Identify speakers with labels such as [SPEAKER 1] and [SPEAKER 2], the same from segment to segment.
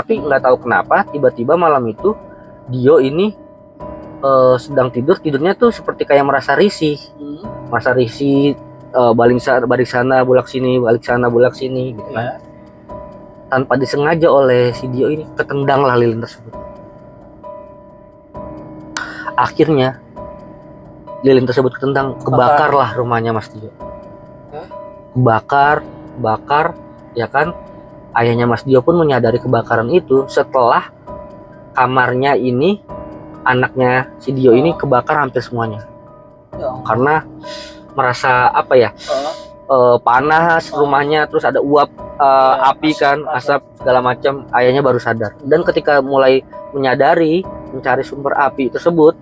[SPEAKER 1] Tapi nggak tahu kenapa tiba-tiba malam itu Dio ini sedang tidurnya tuh seperti kayak merasa risih, balik sana bolak sini gitu kan. Tanpa disengaja oleh si Dio ini ketendang lah lilin tersebut. Akhirnya lilin tersebut ketendang, kebakar lah rumahnya Mas Dio. Bakar ya kan. Ayahnya Mas Dio pun menyadari kebakaran itu setelah kamarnya ini, anaknya si Dio ini kebakar hampir semuanya. Karena merasa apa ya, panas rumahnya, terus ada uap api kan, asap segala macam. Ayahnya baru sadar, dan ketika mulai menyadari mencari sumber api tersebut,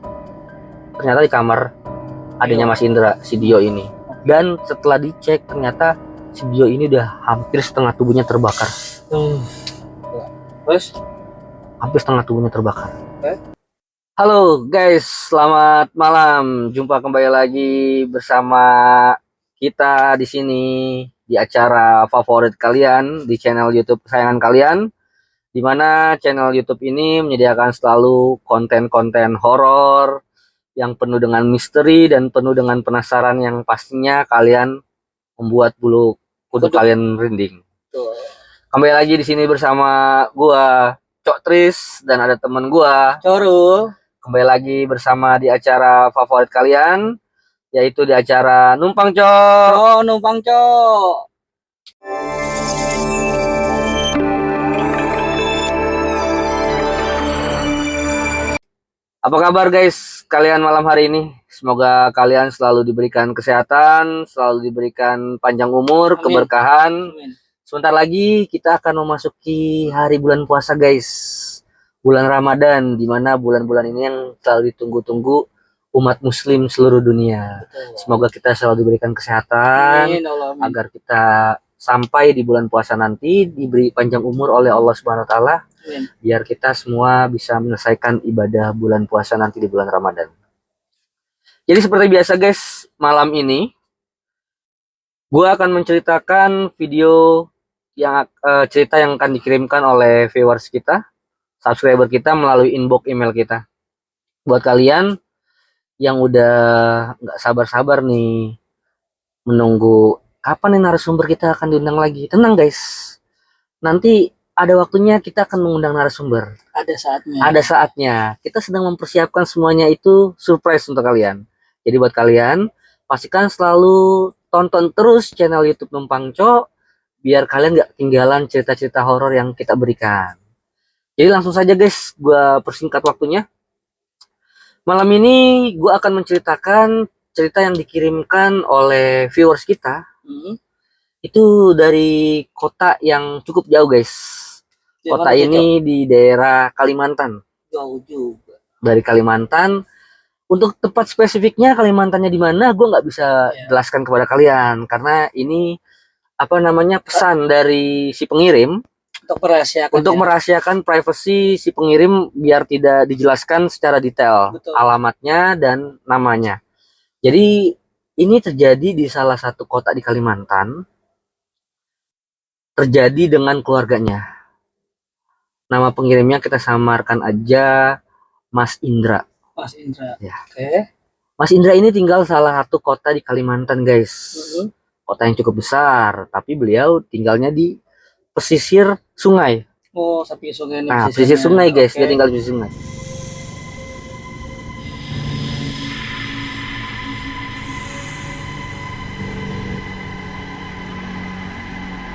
[SPEAKER 1] ternyata di kamar adanya Mas Indra, si Dio ini. Dan setelah dicek ternyata si Dio ini udah hampir setengah tubuhnya terbakar.
[SPEAKER 2] Terus
[SPEAKER 1] Hampir setengah tubuhnya terbakar. Halo guys, selamat malam. Jumpa kembali lagi bersama kita di sini di acara favorit kalian, di channel YouTube kesayangan kalian, di mana channel YouTube ini menyediakan selalu konten-konten horor yang penuh dengan misteri dan penuh dengan penasaran yang pastinya kalian membuat bulu kuduk kalian merinding. Kembali lagi di sini bersama gua Cok Tris dan ada temen gua
[SPEAKER 2] Corul.
[SPEAKER 1] Kembali lagi bersama di acara favorit kalian, yaitu di acara Numpang Cok.
[SPEAKER 2] Oh, numpang Cok.
[SPEAKER 1] Apa kabar guys kalian malam hari ini? Semoga kalian selalu diberikan kesehatan, selalu diberikan panjang umur,
[SPEAKER 2] Amin.
[SPEAKER 1] Keberkahan.
[SPEAKER 2] Amin.
[SPEAKER 1] Sebentar lagi kita akan memasuki hari bulan puasa guys. Bulan Ramadan, dimana bulan-bulan ini yang selalu ditunggu-tunggu umat muslim seluruh dunia.
[SPEAKER 2] Betul.
[SPEAKER 1] Semoga kita selalu diberikan kesehatan.
[SPEAKER 2] Amin, Allah, amin.
[SPEAKER 1] Agar kita sampai di bulan puasa nanti diberi panjang umur oleh Allah Subhanahu wa taala. Biar kita semua bisa menyelesaikan ibadah bulan puasa nanti di bulan Ramadan. Jadi seperti biasa guys, malam ini gue akan menceritakan video yang cerita yang akan dikirimkan oleh viewers kita, subscriber kita melalui inbox email kita. Buat kalian yang udah nggak sabar-sabar nih menunggu kapan nih narasumber kita akan diundang lagi, tenang guys. Nanti ada waktunya kita akan mengundang narasumber.
[SPEAKER 2] Ada saatnya.
[SPEAKER 1] Ada saatnya. Kita sedang mempersiapkan semuanya itu surprise untuk kalian. Jadi buat kalian, pastikan selalu tonton terus channel YouTube Numpang Cok, biar kalian gak ketinggalan cerita-cerita horor yang kita berikan. Jadi langsung saja guys, gue persingkat waktunya. Malam ini gue akan menceritakan cerita yang dikirimkan oleh viewers kita. Itu dari kota yang cukup jauh guys. Kota ini di daerah Kalimantan.
[SPEAKER 2] Jauh juga.
[SPEAKER 1] Dari Kalimantan. Untuk tempat spesifiknya Kalimantannya di mana, gue nggak bisa jelaskan kepada kalian karena ini apa namanya pesan dari si pengirim untuk merahasiakan privasi si pengirim biar tidak dijelaskan secara detail. Betul. Alamatnya dan namanya. Jadi ini terjadi di salah satu kota di Kalimantan. Terjadi dengan keluarganya. Nama pengirimnya kita samarkan aja Mas Indra.
[SPEAKER 2] Mas Indra.
[SPEAKER 1] Ya. Oke. Mas Indra ini tinggal salah satu kota di Kalimantan, guys. Kota yang cukup besar, tapi beliau tinggalnya di pesisir sungai.
[SPEAKER 2] Oh, sapi sungai.
[SPEAKER 1] Nah, pesisir sungai, guys. Dia tinggal di pesisir sungai.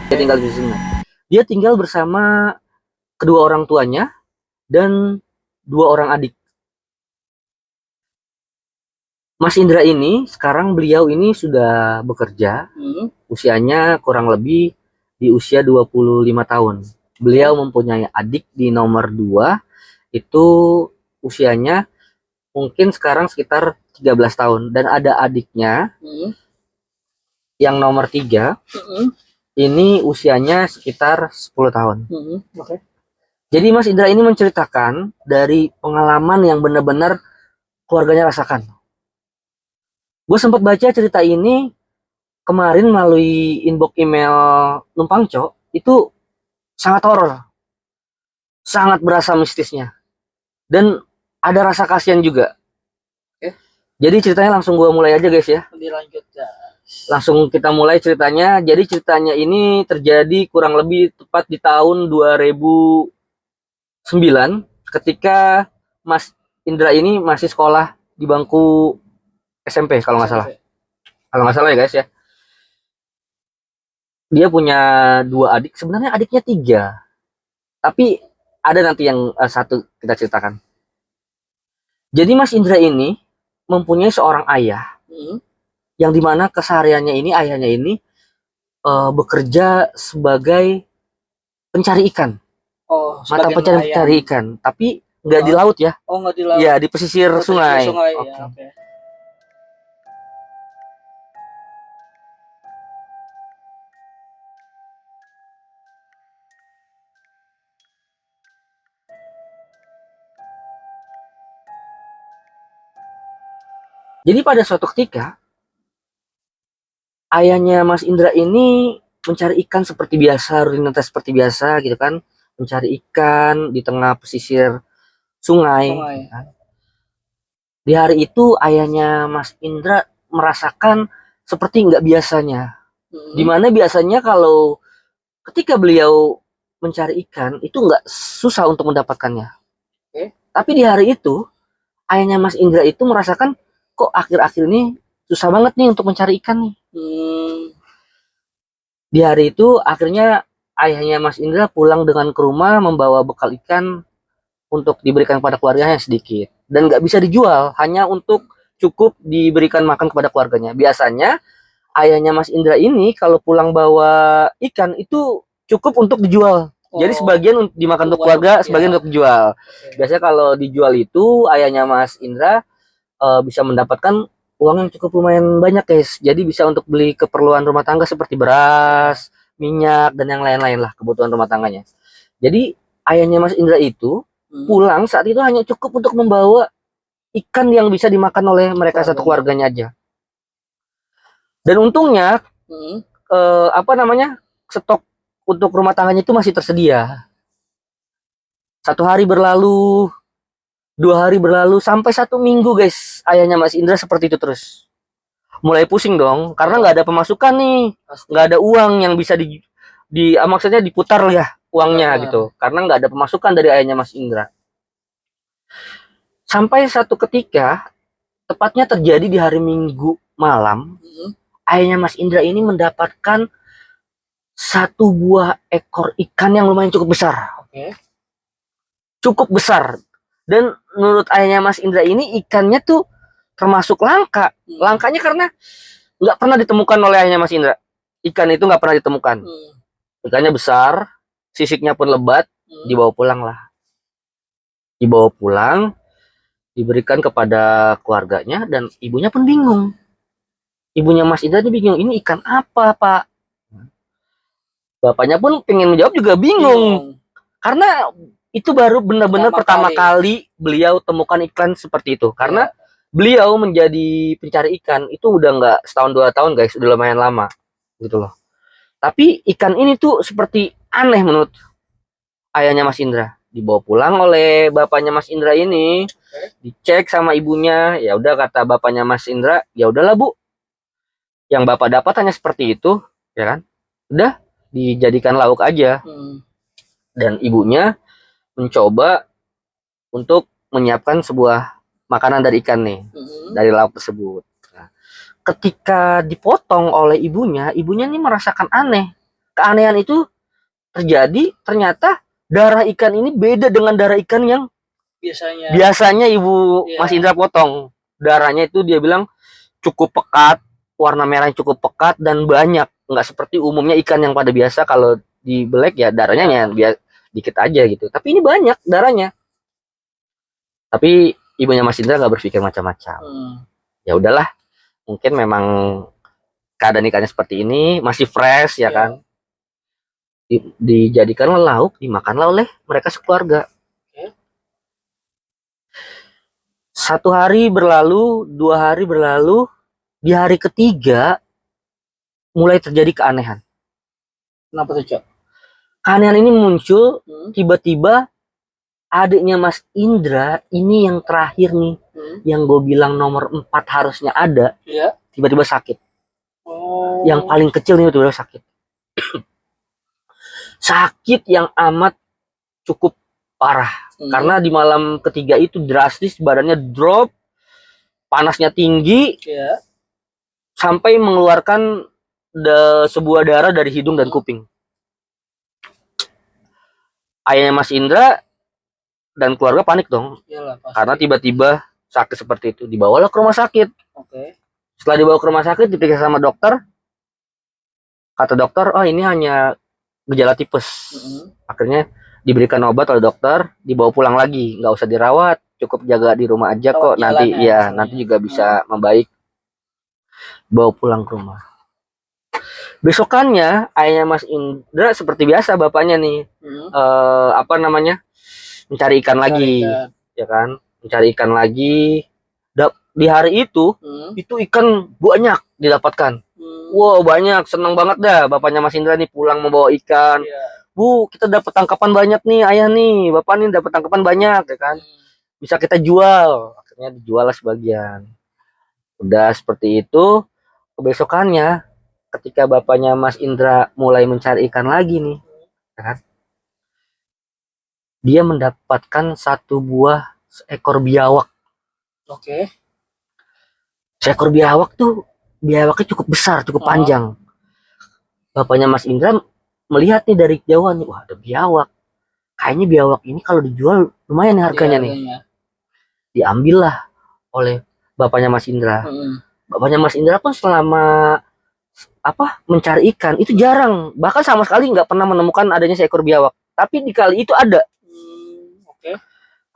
[SPEAKER 1] Dia tinggal di pesisir sungai. Dia tinggal bersama kedua orang tuanya dan dua orang adik. Mas Indra ini sekarang beliau ini sudah bekerja. Usianya kurang lebih di usia 25 tahun. Beliau mempunyai adik di nomor 2 itu usianya mungkin sekarang sekitar 13 tahun dan ada adiknya yang nomor 3 ini usianya sekitar 10 tahun.
[SPEAKER 2] Okay.
[SPEAKER 1] Jadi Mas Indra ini menceritakan dari pengalaman yang benar-benar keluarganya rasakan. Gue sempat baca cerita ini kemarin melalui inbox email Numpang Cok, itu sangat horor. sangat berasa mistisnya. Dan ada rasa kasihan juga.
[SPEAKER 2] Oke.
[SPEAKER 1] Jadi ceritanya langsung gua mulai aja guys ya.
[SPEAKER 2] Dilanjut ya.
[SPEAKER 1] Langsung kita mulai ceritanya. Jadi ceritanya ini terjadi kurang lebih tepat di tahun 2009 ketika Mas Indra ini masih sekolah di bangku SMP kalau nggak salah. Kalau nggak salah ya guys ya. Dia punya 2 adik. Sebenarnya adiknya 3. Tapi ada nanti yang satu kita ceritakan. Jadi Mas Indra ini mempunyai seorang ayah yang dimana kesehariannya ini ayahnya ini bekerja sebagai pencari ikan, mata
[SPEAKER 2] sebagai
[SPEAKER 1] pencari ikan, tapi nggak di laut ya.
[SPEAKER 2] Oh, nggak di laut.
[SPEAKER 1] Ya di pesisir sungai.
[SPEAKER 2] Sungai
[SPEAKER 1] Oke.
[SPEAKER 2] ya, oke.
[SPEAKER 1] Jadi pada suatu ketika ayahnya Mas Indra ini mencari ikan seperti biasa, rutinitas seperti biasa gitu kan, mencari ikan di tengah pesisir sungai. Gitu kan. Di hari itu ayahnya Mas Indra merasakan seperti nggak biasanya. Dimana biasanya kalau ketika beliau mencari ikan itu nggak susah untuk mendapatkannya. Tapi di hari itu ayahnya Mas Indra itu merasakan kok akhir-akhir ini susah banget nih untuk mencari ikan nih. Di hari itu akhirnya ayahnya Mas Indra pulang dengan ke rumah membawa bekal ikan untuk diberikan kepada keluarganya sedikit dan nggak bisa dijual, hanya untuk cukup diberikan makan kepada keluarganya. Biasanya ayahnya Mas Indra ini kalau pulang bawa ikan itu cukup untuk dijual. Jadi sebagian dimakan untuk keluarga, sebagian untuk dijual. Biasanya kalau dijual itu ayahnya Mas Indra bisa mendapatkan uang yang cukup lumayan banyak guys. Jadi bisa untuk beli keperluan rumah tangga seperti beras, minyak dan yang lain-lain lah kebutuhan rumah tangganya. Jadi ayahnya Mas Indra itu pulang saat itu hanya cukup untuk membawa ikan yang bisa dimakan oleh mereka satu keluarganya aja. Dan untungnya stok untuk rumah tangganya itu masih tersedia. 1 hari berlalu, 2 hari berlalu, sampai 1 minggu guys. Ayahnya Mas Indra seperti itu terus. Mulai pusing dong, karena nggak ada pemasukan nih, nggak ada uang yang bisa maksudnya diputar ya uangnya gitu, karena nggak ada pemasukan dari ayahnya Mas Indra. Sampai satu ketika, tepatnya terjadi di hari Minggu malam, ayahnya Mas Indra ini mendapatkan 1 buah ekor ikan yang lumayan cukup besar. Cukup besar. Dan menurut ayahnya Mas Indra ini ikannya tuh termasuk langka. Langkanya karena nggak pernah ditemukan oleh ayahnya Mas Indra. Ikan itu nggak pernah ditemukan. Ikannya besar, sisiknya pun lebat, dibawa pulang lah. Dibawa pulang, diberikan kepada keluarganya dan ibunya pun bingung. Ibunya Mas Indra ini bingung, ini ikan apa Pak? Bapaknya pun pengen menjawab juga bingung. Karena itu baru benar-benar pertama kali beliau temukan ikan seperti itu. Karena beliau menjadi pencari ikan itu udah nggak setahun 2 tahun guys, udah lumayan lama gitu loh. Tapi ikan ini tuh seperti aneh menurut ayahnya Mas Indra. Dibawa pulang oleh bapaknya Mas Indra ini, dicek sama ibunya, ya udah kata bapaknya Mas Indra, ya udahlah Bu, yang bapak dapat hanya seperti itu, ya kan? Udah dijadikan lauk aja. Dan ibunya mencoba untuk menyiapkan sebuah makanan dari ikan nih, dari lauk tersebut. Nah, ketika dipotong oleh ibunya ini merasakan aneh. Keanehan itu terjadi, ternyata darah ikan ini beda dengan darah ikan yang biasanya ibu Mas Indra potong. Darahnya itu dia bilang cukup pekat, warna merahnya cukup pekat dan banyak. Nggak seperti umumnya ikan yang pada biasa kalau dibelek ya darahnya dikit aja gitu. Tapi ini banyak darahnya. Tapi ibunya Mas Indra nggak berpikir macam-macam. Ya udahlah, mungkin memang keadaan ikannya seperti ini, masih fresh ya kan. Dijadikanlah lauk, dimakanlah oleh mereka sekeluarga. 1 hari berlalu, 2 hari berlalu, di hari ketiga mulai terjadi keanehan.
[SPEAKER 2] Kenapa tuh, Cok?
[SPEAKER 1] Keanehan ini muncul tiba-tiba adiknya Mas Indra ini yang terakhir nih, yang gue bilang nomor 4 harusnya ada,
[SPEAKER 2] Iya.
[SPEAKER 1] tiba-tiba sakit.
[SPEAKER 2] Oh.
[SPEAKER 1] Yang paling kecil nih tiba-tiba sakit. Sakit yang amat cukup parah. Karena di malam ketiga itu drastis, badannya drop, panasnya tinggi,
[SPEAKER 2] Iya.
[SPEAKER 1] sampai mengeluarkan sebuah darah dari hidung dan kuping. Ayahnya Mas Indra dan keluarga panik dong.
[SPEAKER 2] Iyalah, pasti.
[SPEAKER 1] Karena tiba-tiba sakit seperti itu. Dibawalah ke rumah sakit.
[SPEAKER 2] Oke.
[SPEAKER 1] Setelah dibawa ke rumah sakit, diperiksa sama dokter. Kata dokter, oh ini hanya gejala tipes. Akhirnya diberikan obat oleh dokter, dibawa pulang lagi. Nggak usah dirawat, cukup jaga di rumah aja kok. Nanti ya, nanti juga bisa membaik. Bawa pulang ke rumah. Besokannya, ayahnya Mas Indra seperti biasa bapaknya nih. Apa namanya? Mencari ikan lagi. Ya kan? Mencari ikan lagi. Di hari itu ikan banyak didapatkan. Wow, banyak, senang banget dah bapaknya Mas Indra nih pulang membawa ikan. Bu, kita dapat tangkapan banyak nih, ayah nih, bapak nih dapat tangkapan banyak, ya kan? Bisa kita jual. Akhirnya dijual lah sebagian. Udah seperti itu, kebesokannya ketika bapaknya Mas Indra mulai mencari ikan lagi nih, ya kan? Dia mendapatkan satu buah seekor biawak.
[SPEAKER 2] Oke.
[SPEAKER 1] Seekor biawak tuh, biawaknya cukup besar, cukup panjang. Bapaknya Mas Indra melihat nih dari jauhan nih, wah ada biawak. Kayaknya biawak ini kalau dijual lumayan nih harganya nih. Diambil lah oleh bapaknya Mas Indra. Bapaknya Mas Indra pun selama mencari ikan itu jarang, bahkan sama sekali nggak pernah menemukan adanya seekor biawak. Tapi di kali itu ada.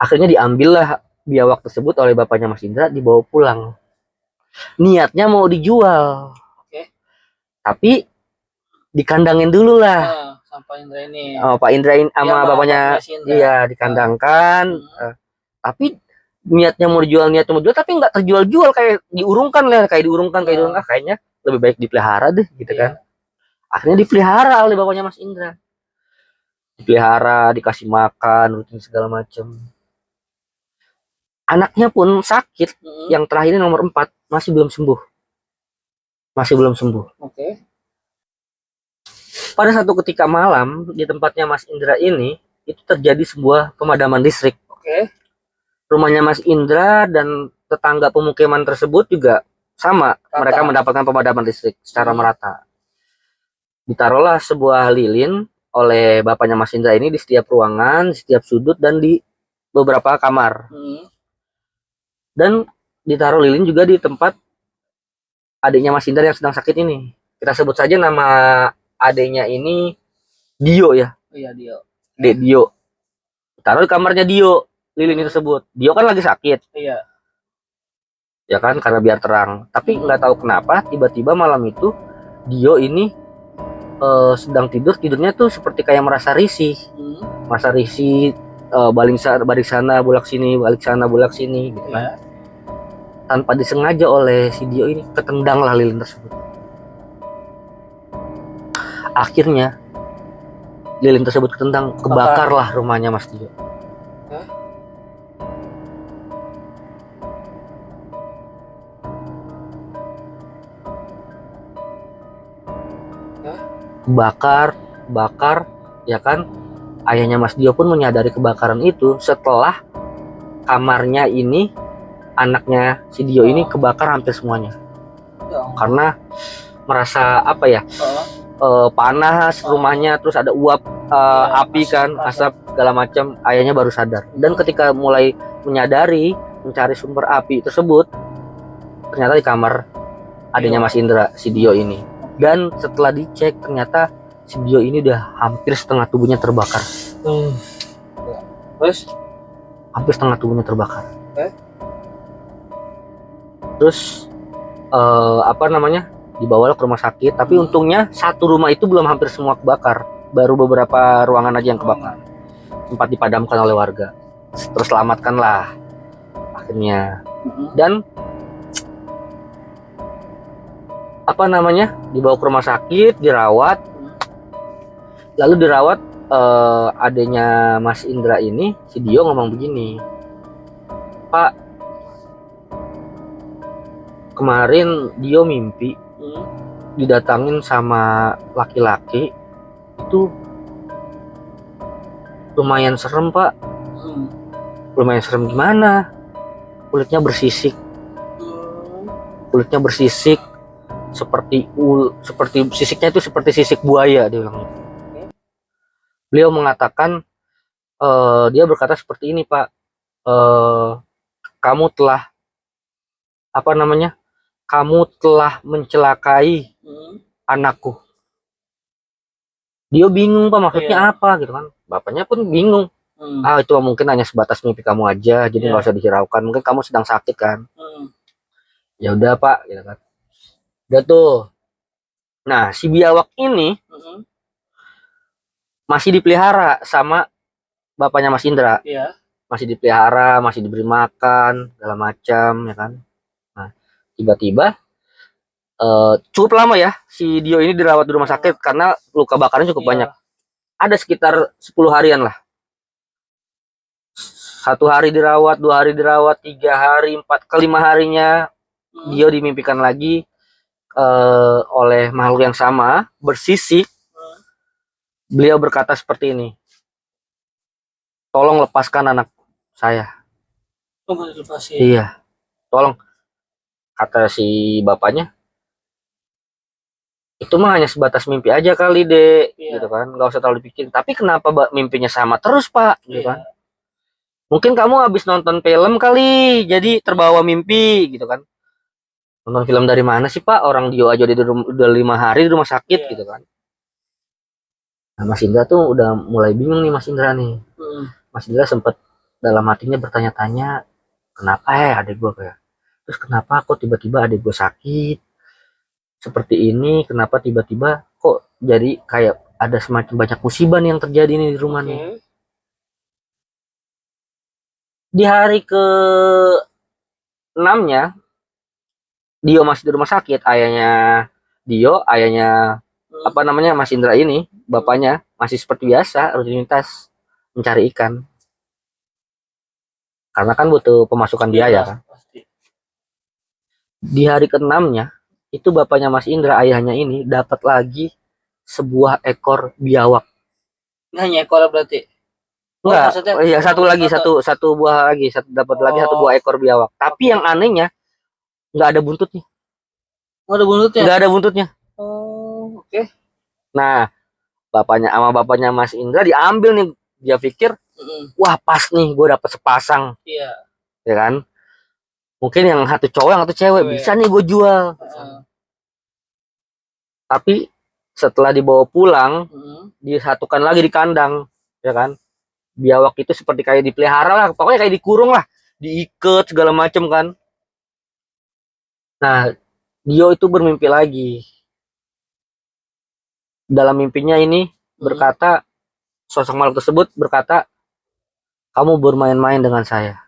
[SPEAKER 1] Akhirnya diambillah biawak tersebut oleh bapaknya Mas Indra, dibawa pulang. Niatnya mau dijual, tapi dikandangin dulu lah.
[SPEAKER 2] Pak Indra ini.
[SPEAKER 1] Pak Indra ini sama bapaknya, iya dikandangkan. Tapi niatnya mau dijual, tapi nggak terjual-jual, kayak diurungkan. Kayaknya lebih baik dipelihara deh, gitu kan. Akhirnya dipelihara oleh bapaknya Mas Indra. Dipelihara, dikasih makan, rutin segala macam. Anaknya pun sakit, yang terakhir nomor 4, masih belum sembuh.
[SPEAKER 2] Oke.
[SPEAKER 1] Pada satu ketika malam, di tempatnya Mas Indra ini, itu terjadi sebuah pemadaman listrik.
[SPEAKER 2] Oke.
[SPEAKER 1] Rumahnya Mas Indra dan tetangga pemukiman tersebut juga sama. Mereka mendapatkan pemadaman listrik secara merata. Ditaruhlah sebuah lilin oleh bapaknya Mas Indra ini di setiap ruangan, di setiap sudut, dan di beberapa kamar. Dan ditaruh lilin juga di tempat adiknya Mas Indra yang sedang sakit ini. Kita sebut saja nama adiknya ini Dio ya.
[SPEAKER 2] Iya, Dio.
[SPEAKER 1] Dio. Taruh di kamarnya Dio lilin tersebut. Dio kan lagi sakit.
[SPEAKER 2] Iya.
[SPEAKER 1] Ya kan, karena biar terang. Tapi nggak tahu kenapa tiba-tiba malam itu Dio ini sedang tidurnya tuh seperti kayak merasa risih. Balik sana bolak sini gitu kan. Tanpa disengaja oleh si Dio ini, ketendanglah lilin tersebut. Akhirnya lilin tersebut ketendang, kebakarlah rumahnya Mas Dio. Bakar, ya kan. Ayahnya Mas Dio pun menyadari kebakaran itu setelah kamarnya ini, anaknya si Dio ini kebakar hampir semuanya. Karena merasa panas rumahnya, terus ada uap api kan, asap segala macam. Ayahnya baru sadar, dan ketika mulai menyadari mencari sumber api tersebut, ternyata di kamar adanya Mas Indra, si Dio ini. Dan setelah dicek, ternyata si Dio ini udah hampir setengah tubuhnya terbakar.
[SPEAKER 2] Terus?
[SPEAKER 1] Hampir setengah tubuhnya terbakar. Terus dibawa ke rumah sakit. Tapi untungnya satu rumah itu belum hampir semua kebakar, baru beberapa ruangan aja yang kebakar. Sempat dipadamkan oleh warga, terselamatkan lah akhirnya. Dan dibawa ke rumah sakit, dirawat. Lalu dirawat adanya Mas Indra ini, si Dio ngomong begini, Pak, kemarin Dio mimpi didatangin sama laki-laki itu lumayan serem, Pak. Lumayan serem gimana? Kulitnya bersisik seperti sisiknya itu seperti sisik buaya, dia bilang. Beliau mengatakan, dia berkata seperti ini, Pak, kamu telah mencelakai anakku. Dia bingung, Pak, maksudnya apa gitu kan. Bapaknya pun bingung. Itu mungkin hanya sebatas mimpi kamu aja, jadi nggak usah dihiraukan. Mungkin kamu sedang sakit kan. Ya udah, Pak, gitu kan. Udah tuh. Nah, si biawak ini masih dipelihara sama bapaknya Mas Indra. Masih dipelihara, masih diberi makan, segala macam, ya kan. Nah, tiba-tiba cukup lama ya si Dio ini dirawat di rumah sakit karena luka bakarnya cukup banyak. Ada sekitar 10 harian lah. 1 hari dirawat, 2 hari dirawat, 3 hari, 4 ke 5 harinya Dio dimimpikan lagi oleh makhluk yang sama, bersisik. Beliau berkata seperti ini, tolong lepaskan anak saya. Iya, tolong, kata si bapaknya. Itu mah hanya sebatas mimpi aja kali, Dek, gitu kan, nggak usah terlalu dipikirin. Tapi kenapa mimpinya sama terus, Pak, gitu kan. Mungkin kamu habis nonton film kali, jadi terbawa mimpi, gitu kan. Nonton film dari mana sih, Pak? Orang Dio aja udah 5 hari di rumah sakit, gitu kan. Nah, Mas Indra tuh udah mulai bingung nih, Mas Indra nih. Mas Indra sempat dalam hatinya bertanya-tanya, kenapa adik gue kayak, terus kenapa kok tiba-tiba adik gue sakit seperti ini, kenapa tiba-tiba kok jadi kayak ada semacam banyak musibah nih yang terjadi nih di rumah nih. Di hari ke 6-nya Dio masih di rumah sakit, ayahnya Mas Indra ini, bapaknya masih seperti biasa rutinitas mencari ikan. Karena kan butuh pemasukan biaya kan. Di hari ke-6-nya itu bapaknya Mas Indra, ayahnya ini, dapat lagi sebuah ekor biawak.
[SPEAKER 2] Ini hanya ekor berarti?
[SPEAKER 1] Enggak, iya satu buah lagi, dapat lagi satu buah ekor biawak. Tapi yang anehnya nggak ada buntutnya. Nggak ada buntutnya.
[SPEAKER 2] Oke.
[SPEAKER 1] Nah, bapaknya Mas Indra diambil nih, dia pikir, wah pas nih, gue dapet sepasang.
[SPEAKER 2] Iya.
[SPEAKER 1] Ya kan? Mungkin yang satu cowok, yang satu cewek, bisa nih gue jual. Tapi setelah dibawa pulang, disatukan lagi di kandang, ya kan? Biawak itu seperti kayak dipelihara lah, pokoknya kayak dikurung lah, diikat segala macem kan. Nah, Dio itu bermimpi lagi. Dalam mimpinya ini berkata, sosok makhluk tersebut berkata, kamu bermain-main dengan saya.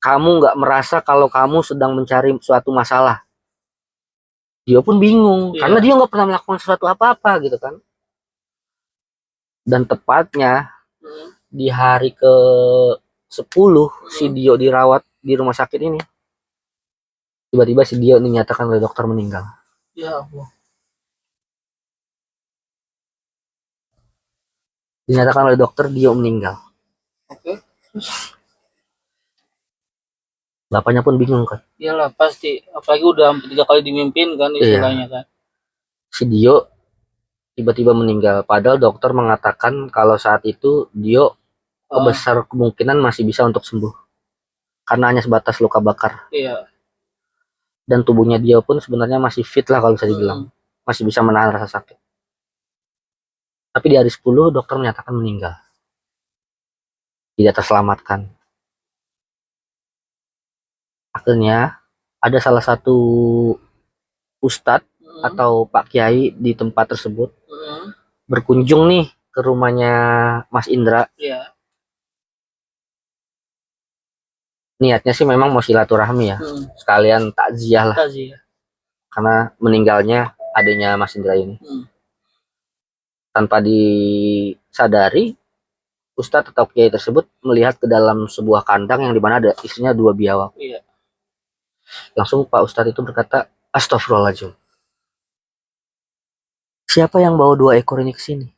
[SPEAKER 1] Kamu nggak merasa kalau kamu sedang mencari suatu masalah. Dia pun bingung, karena dia nggak pernah melakukan sesuatu apa-apa gitu kan. Dan tepatnya di hari ke-10 si Dio dirawat di rumah sakit ini, tiba-tiba si Dio dinyatakan oleh dokter meninggal.
[SPEAKER 2] Ya Allah.
[SPEAKER 1] Dinyatakan oleh dokter Dio meninggal.
[SPEAKER 2] Oke.
[SPEAKER 1] Bapaknya pun bingung kan.
[SPEAKER 2] Iyalah pasti, apalagi udah 3 kali dimimpin kan istilahnya kan.
[SPEAKER 1] Si Dio tiba-tiba meninggal, padahal dokter mengatakan kalau saat itu Dio besar kemungkinan masih bisa untuk sembuh karena hanya sebatas luka bakar.
[SPEAKER 2] Iya.
[SPEAKER 1] Dan tubuhnya Dio pun sebenarnya masih fit lah kalau bisa dibilang, masih bisa menahan rasa sakit. Tapi di hari 10 dokter menyatakan meninggal, tidak terselamatkan. Akhirnya ada salah satu ustadz atau Pak Kiai di tempat tersebut berkunjung nih ke rumahnya Mas Indra.
[SPEAKER 2] Iya.
[SPEAKER 1] Niatnya sih memang mau silaturahmi ya, sekalian takziah lah, karena meninggalnya adanya Mas Indra ini. Tanpa disadari, Ustadz atau kiai tersebut melihat ke dalam sebuah kandang yang dimana ada isinya 2 biawak.
[SPEAKER 2] Iya.
[SPEAKER 1] Langsung Pak Ustadz itu berkata, Astagfirullahaladzim. Siapa yang bawa 2 ekor ini ke sini?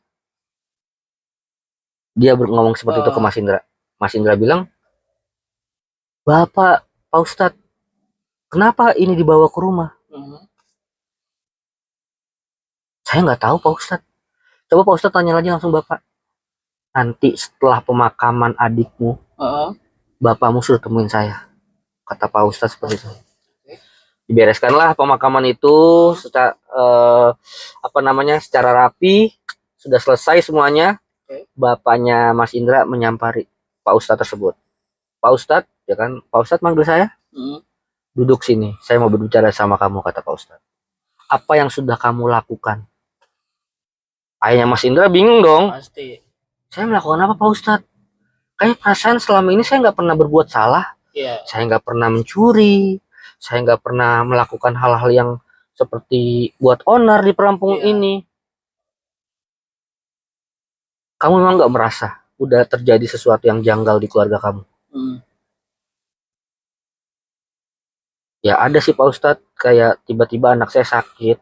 [SPEAKER 1] Dia ngomong seperti itu ke Mas Indra. Mas Indra bilang, Bapak, Pak Ustadz, kenapa ini dibawa ke rumah? Saya nggak tahu Pak Ustadz. Coba Pak Ustadz tanya lagi langsung Bapak. Nanti setelah pemakaman adikmu, bapakmu suruh temuin saya. Kata Pak Ustadz seperti itu. Dibereskanlah pemakaman itu secara secara rapi, sudah selesai semuanya. Bapaknya Mas Indra menyampari Pak Ustadz tersebut. Pak Ustadz, ya kan, Pak Ustadz manggil saya. Duduk sini, saya mau berbicara sama kamu, kata Pak Ustadz. Apa yang sudah kamu lakukan? Ayahnya Mas Indra bingung dong.
[SPEAKER 2] Pasti.
[SPEAKER 1] Saya melakukan apa Pak Ustadz? Kayak perasaan selama ini saya nggak pernah berbuat salah. Saya nggak pernah mencuri. Saya nggak pernah melakukan hal-hal yang seperti buat onar di perampung ini. Kamu memang nggak merasa udah terjadi sesuatu yang janggal di keluarga kamu? Ya ada sih Pak Ustadz, kayak tiba-tiba anak saya sakit.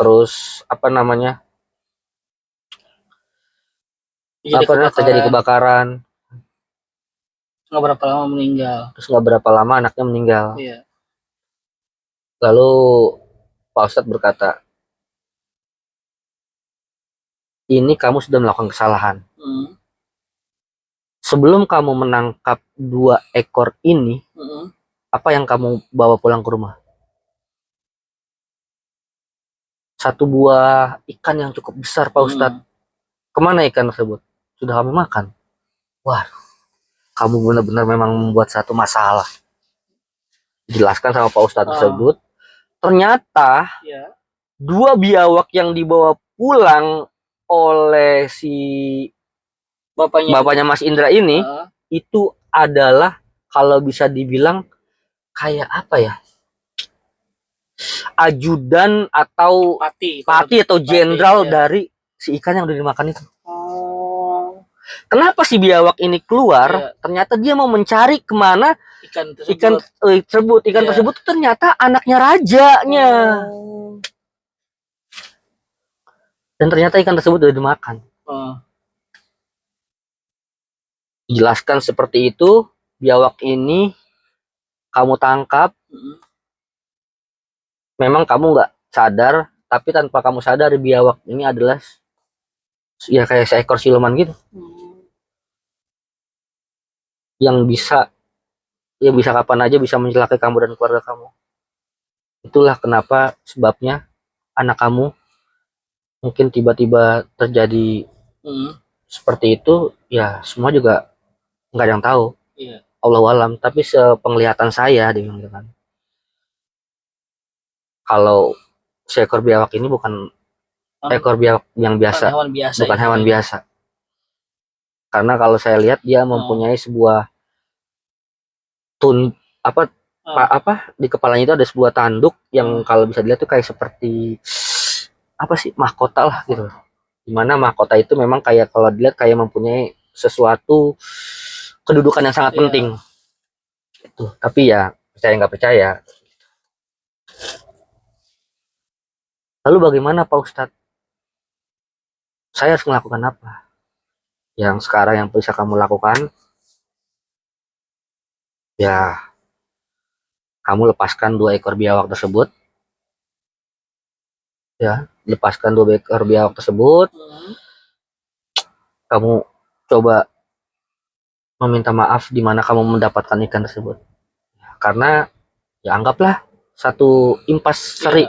[SPEAKER 1] Terus terjadi kebakaran.
[SPEAKER 2] Nggak berapa lama meninggal.
[SPEAKER 1] Terus nggak berapa lama anaknya meninggal.
[SPEAKER 2] Iya.
[SPEAKER 1] Lalu Pak Ustadz berkata, ini kamu sudah melakukan kesalahan. Sebelum kamu menangkap 2 ekor ini, apa yang kamu bawa pulang ke rumah? 1 buah ikan yang cukup besar Pak Ustadz. Kemana ikan tersebut? Sudah kami makan. Wah, kamu benar-benar memang membuat satu masalah. Dijelaskan sama Pak Ustadz tersebut. Ternyata 2 biawak yang dibawa pulang oleh si bapaknya Mas Indra ini, itu adalah kalau bisa dibilang kayak apa ya? Ajudan atau pati atau jenderal dari si ikan yang udah dimakan itu. Kenapa si biawak ini keluar? Ternyata dia mau mencari kemana ikan tersebut ternyata anaknya rajanya. Dan ternyata ikan tersebut udah dimakan. Dijelaskan seperti itu, biawak ini kamu tangkap. Memang kamu nggak sadar, tapi tanpa kamu sadar biawak ini adalah ya kayak seekor siluman gitu. Yang bisa kapan aja bisa mencelakai kamu dan keluarga kamu. Itulah kenapa sebabnya anak kamu mungkin tiba-tiba terjadi seperti itu, ya semua juga nggak ada yang tahu. Allahu alam, tapi sepenglihatan saya dengan kalau seekor biawak ini bukan ekor biawak yang biasa, bukan hewan biasa. Karena kalau saya lihat dia mempunyai sebuah di kepalanya itu ada sebuah tanduk yang kalau bisa dilihat tuh kayak seperti apa sih, mahkota lah gitu. Dimana mahkota itu memang kayak kalau dilihat kayak mempunyai sesuatu kedudukan yang sangat penting. Itu. Tapi ya percaya nggak percaya. Lalu bagaimana Pak Ustadz? Saya harus melakukan apa? Yang sekarang yang bisa kamu lakukan, ya kamu lepaskan 2 ekor biawak tersebut. Ya, lepaskan 2 ekor biawak tersebut. Kamu coba meminta maaf di mana kamu mendapatkan ikan tersebut. Karena ya anggaplah satu impas seri.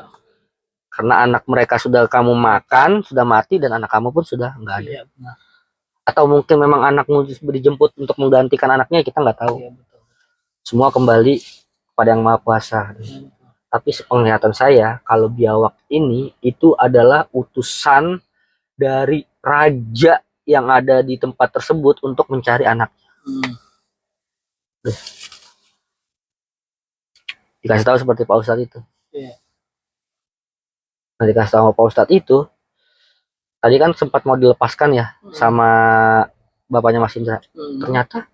[SPEAKER 1] Karena anak mereka sudah kamu makan, sudah mati, dan anak kamu pun sudah nggak ada. Atau mungkin memang anakmu dijemput untuk menggantikan anaknya, kita nggak tahu. Semua kembali kepada yang Maha Kuasa. Tapi sepenglihatan saya, kalau biawak ini itu adalah utusan dari raja yang ada di tempat tersebut untuk mencari anaknya. Dikasih tahu seperti Pak Ustadz itu. Nah, dikasih tahu Pak Ustadz itu, Tadi kan sempat mau dilepaskan ya sama bapaknya Mas Indra. Ternyata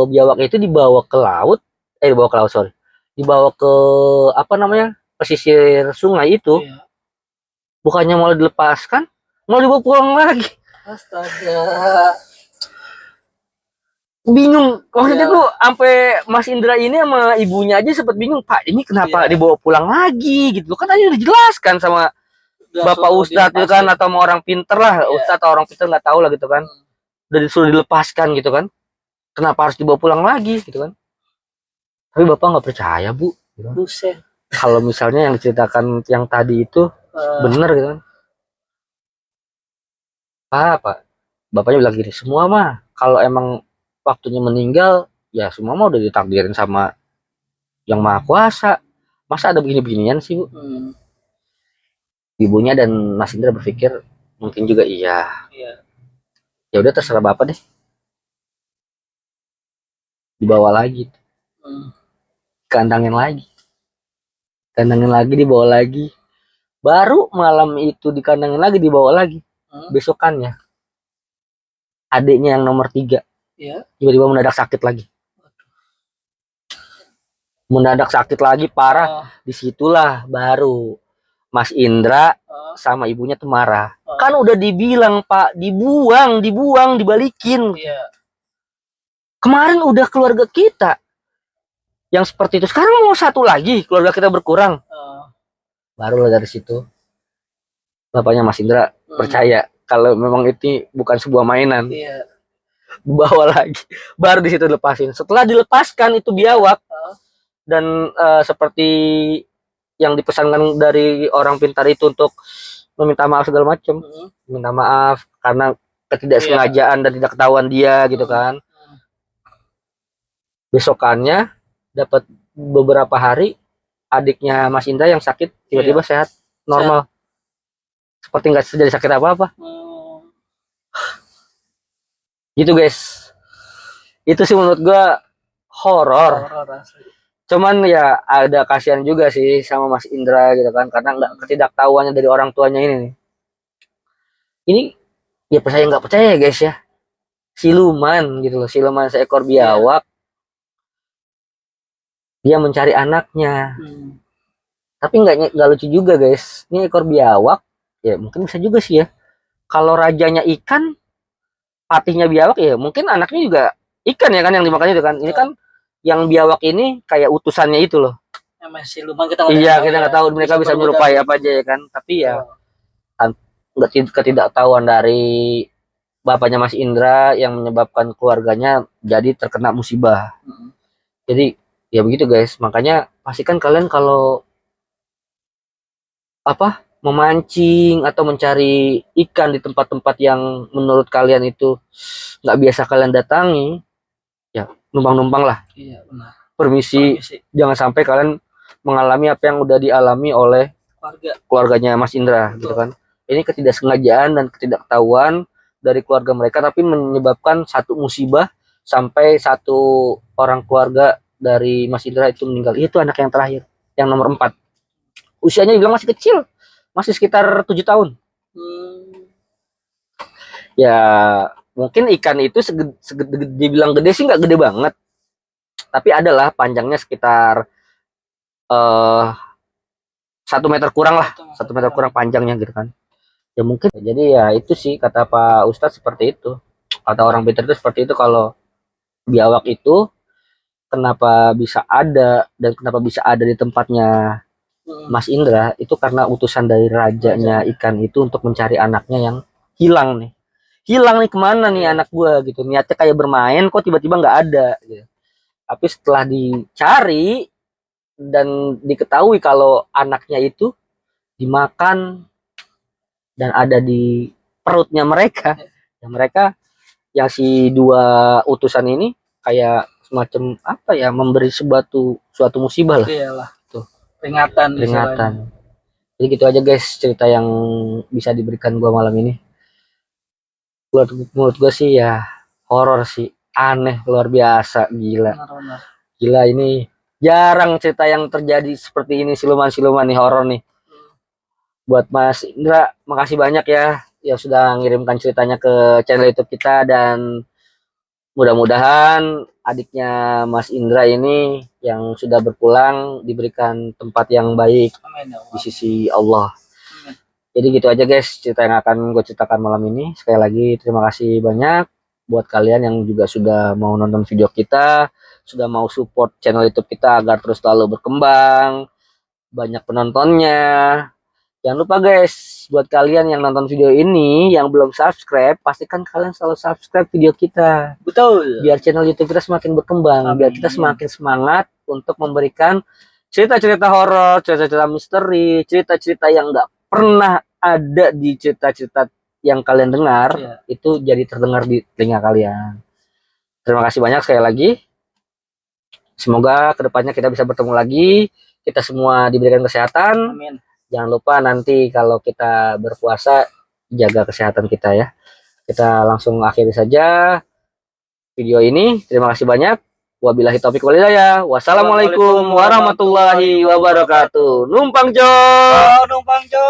[SPEAKER 1] biawak itu dibawa ke laut, dibawa ke laut, sorry. Dibawa ke apa namanya? Pesisir sungai itu.
[SPEAKER 2] Iya.
[SPEAKER 1] Bukannya mau dilepaskan, mau dibawa pulang lagi.
[SPEAKER 2] Astaga.
[SPEAKER 1] Bingung. Maksudnya
[SPEAKER 2] Iya.
[SPEAKER 1] tuh sampai Mas Indra ini sama ibunya aja sempat bingung, Pak, ini kenapa
[SPEAKER 2] Iya.
[SPEAKER 1] dibawa pulang lagi gitu. Kan tadi udah dijelaskan sama
[SPEAKER 2] Udah
[SPEAKER 1] Bapak
[SPEAKER 2] suruh
[SPEAKER 1] Ustadz itu kan,
[SPEAKER 2] dilepasin.
[SPEAKER 1] atau mau orang pinter lah,
[SPEAKER 2] Iya.
[SPEAKER 1] Ustadz atau orang pinter nggak tahu lah gitu kan. Udah disuruh dilepaskan gitu kan. Kenapa harus dibawa pulang lagi gitu kan. Tapi Bapak nggak percaya, Bu. Gitu.
[SPEAKER 2] Buset.
[SPEAKER 1] Kalau misalnya yang diceritakan yang tadi itu bener gitu kan. Pak, Bapaknya bilang gini, semua mah kalau emang waktunya meninggal, ya semua mah udah ditakdirin sama yang Maha Kuasa. Masa ada begini-beginian sih, Bu? Ibunya dan Mas Indra berpikir mungkin juga iya.
[SPEAKER 2] Iya.
[SPEAKER 1] Ya udah terserah Bapak deh. Dibawa lagi. Kandangin lagi. Kandangin lagi, dibawa lagi. Baru malam itu dikandangin lagi, dibawa lagi. Besokannya adiknya yang nomor 3 tiba-tiba mendadak sakit lagi. Mendadak sakit lagi parah. Disitulah baru Mas Indra sama ibunya tuh marah. Kan udah dibilang, Pak, dibuang, dibalikin. Kemarin udah keluarga kita yang seperti itu. Sekarang mau satu lagi keluarga kita berkurang. Baru dari situ bapaknya Mas Indra percaya kalau memang itu bukan sebuah mainan. Bawa lagi. Baru di situ dilepasin. Setelah dilepaskan itu biawak dan seperti yang dipesankan dari orang pintar itu untuk meminta maaf segala macam, minta maaf karena ketidaksengajaan dan tidak ketahuan dia gitu kan. Besokannya dapat beberapa hari adiknya Mas Indra yang sakit tiba-tiba sehat normal, seperti nggak terjadi sakit apa-apa. Gitu guys, itu sih menurut gua horor. Cuman ya ada kasihan juga sih sama Mas Indra gitu kan, karena nggak ketidaktahuannya dari orang tuanya ini nih. Ini ya percaya nggak percaya ya guys ya, siluman gitu loh, siluman seekor biawak. Dia mencari anaknya. Tapi nggak lucu juga guys, ini ekor biawak ya mungkin bisa juga sih ya, kalau rajanya ikan, patihnya biawak, ya mungkin anaknya juga ikan ya kan yang dimakan itu kan. Ini kan yang biawak ini kayak utusannya itu loh.
[SPEAKER 2] Siluman kita
[SPEAKER 1] nggak tahu mereka bisa menyerupai apa aja ya kan. Tapi ya nggak ketidaktahuan dari bapaknya Mas Indra yang menyebabkan keluarganya jadi terkena musibah. Jadi ya begitu guys, makanya pastikan kalian kalau memancing atau mencari ikan di tempat-tempat yang menurut kalian itu nggak biasa kalian datangi, ya numpang-numpang lah. Permisi. Jangan sampai kalian mengalami apa yang udah dialami oleh keluarganya Mas Indra. Betul. Gitu kan. Ini ketidaksengajaan dan ketidaktahuan dari keluarga mereka, tapi menyebabkan satu musibah sampai satu orang keluarga dari Mas Indra itu meninggal. Itu anak yang terakhir, yang nomor 4. Usianya dibilang masih kecil, masih sekitar 7 tahun. Ya mungkin ikan itu dibilang gede sih nggak gede banget, tapi adalah panjangnya sekitar 1 meter kurang lah, 1 meter kurang panjangnya gitu kan. Ya mungkin, jadi ya itu sih kata Pak Ustadz seperti itu, kata orang pintar itu seperti itu, kalau biawak itu kenapa bisa ada dan kenapa bisa ada di tempatnya Mas Indra itu karena utusan dari rajanya ikan itu untuk mencari anaknya yang hilang nih kemana nih anak gua gitu, niatnya kayak bermain kok tiba-tiba nggak ada gitu. Tapi setelah dicari dan diketahui kalau anaknya itu dimakan dan ada di perutnya mereka, ya mereka yang si 2 utusan ini kayak semacam apa ya, memberi suatu musibah lah.
[SPEAKER 2] Iyalah.
[SPEAKER 1] Tuh.
[SPEAKER 2] Peringatan.
[SPEAKER 1] Jadi gitu aja guys cerita yang bisa diberikan gua malam ini. Menurut gua sih ya horor sih, aneh luar biasa, gila. Gila, ini jarang cerita yang terjadi seperti ini, siluman-siluman nih, horor nih. Buat Mas Indra, makasih banyak ya yang sudah ngirimkan ceritanya ke channel YouTube kita, dan mudah-mudahan adiknya Mas Indra ini yang sudah berpulang diberikan tempat yang baik
[SPEAKER 2] Amin ya
[SPEAKER 1] di
[SPEAKER 2] Allah.
[SPEAKER 1] sisi Allah.
[SPEAKER 2] Amin.
[SPEAKER 1] Jadi gitu aja guys cerita yang akan gue ceritakan malam ini. Sekali lagi terima kasih banyak buat kalian yang juga sudah mau nonton video kita, sudah mau support channel YouTube kita agar terus selalu berkembang, banyak penontonnya. Jangan lupa guys, buat kalian yang nonton video ini yang belum subscribe, pastikan kalian selalu subscribe video kita.
[SPEAKER 2] Betul.
[SPEAKER 1] Biar channel YouTube kita semakin berkembang, biar kita
[SPEAKER 2] Amin.
[SPEAKER 1] semakin semangat untuk memberikan cerita-cerita horor, cerita-cerita misteri, cerita-cerita yang nggak pernah ada di cerita-cerita yang kalian dengar,
[SPEAKER 2] Iya.
[SPEAKER 1] itu jadi terdengar di telinga kalian. Terima kasih banyak sekali lagi. Semoga kedepannya kita bisa bertemu lagi, kita semua diberikan kesehatan.
[SPEAKER 2] Amin.
[SPEAKER 1] Jangan lupa nanti kalau kita berpuasa jaga kesehatan kita ya. Kita langsung akhiri saja video ini. Terima kasih banyak. Wabillahi taufiq wal hidayah. Wassalamualaikum warahmatullahi wabarakatuh. Numpang Jo.
[SPEAKER 2] Numpang Jo.